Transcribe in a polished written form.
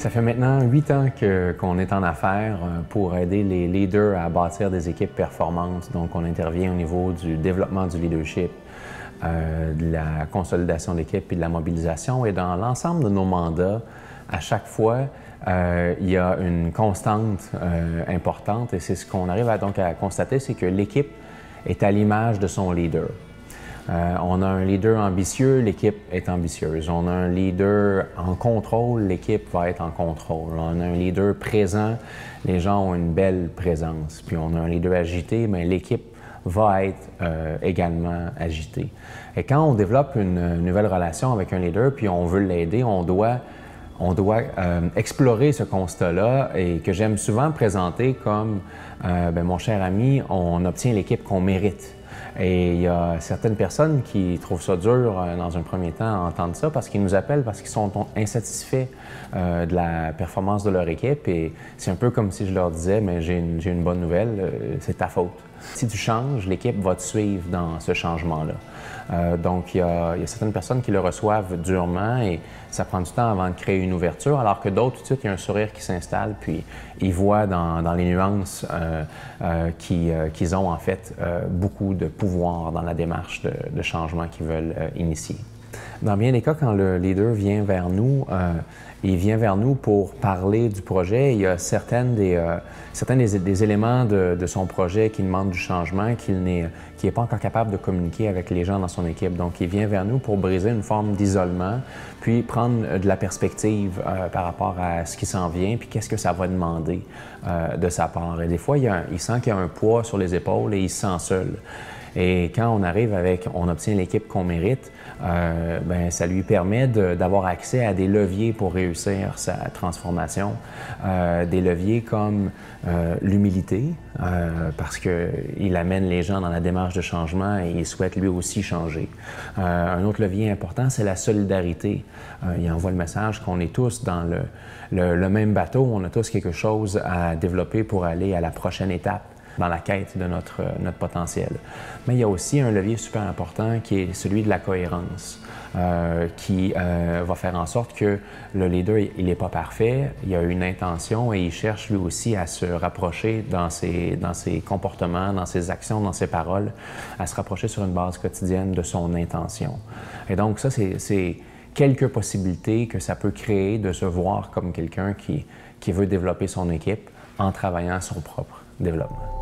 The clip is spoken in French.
Ça fait maintenant 8 ans qu'on est en affaires pour aider les leaders à bâtir des équipes performantes. Donc, on intervient au niveau du développement du leadership, de la consolidation d'équipe et de la mobilisation. Et dans l'ensemble de nos mandats, à chaque fois, il y a une constante importante et c'est ce qu'on arrive à constater, c'est que l'équipe est à l'image de son leader. On a un leader ambitieux, l'équipe est ambitieuse. On a un leader en contrôle, l'équipe va être en contrôle. On a un leader présent, les gens ont une belle présence. Puis on a un leader agité, mais l'équipe va être également agitée. Et quand on développe une nouvelle relation avec un leader, puis on veut l'aider, on doit explorer ce constat-là et que j'aime souvent présenter comme mon cher ami, on obtient l'équipe qu'on mérite. Et il y a certaines personnes qui trouvent ça dur dans un premier temps à entendre ça parce qu'ils nous appellent parce qu'ils sont insatisfaits de la performance de leur équipe et c'est un peu comme si je leur disais, mais j'ai une bonne nouvelle, c'est ta faute. Si tu changes, l'équipe va te suivre dans ce changement-là. Donc, il y a certaines personnes qui le reçoivent durement et ça prend du temps avant de créer une ouverture, alors que d'autres, tout de suite, il y a un sourire qui s'installe, puis ils voient dans les nuances qu'ils ont en fait beaucoup de pouvoir dans la démarche de changement qu'ils veulent initier. Dans bien des cas, quand le leader vient vers nous, il vient vers nous pour parler du projet. Il y a certains des éléments de son projet qui demandent du changement, qu'il n'est pas encore capable de communiquer avec les gens dans son équipe. Donc, il vient vers nous pour briser une forme d'isolement, puis prendre de la perspective par rapport à ce qui s'en vient, puis qu'est-ce que ça va demander de sa part. Et des fois, il sent qu'il y a un poids sur les épaules et il se sent seul. Et quand on arrive on obtient l'équipe qu'on mérite, ça lui permet d'avoir accès à des leviers pour réussir sa transformation. Des leviers comme l'humilité, parce qu'il amène les gens dans la démarche de changement et il souhaite lui aussi changer. Un autre levier important, c'est la solidarité. Il envoie le message qu'on est tous dans le même bateau, on a tous quelque chose à développer pour aller à la prochaine étape dans la quête de notre potentiel. Mais il y a aussi un levier super important qui est celui de la cohérence, qui va faire en sorte que le leader, il n'est pas parfait, il a une intention et il cherche lui aussi à se rapprocher dans ses comportements, dans ses actions, dans ses paroles, à se rapprocher sur une base quotidienne de son intention. Et donc ça, c'est quelques possibilités que ça peut créer de se voir comme quelqu'un qui veut développer son équipe en travaillant à son propre développement.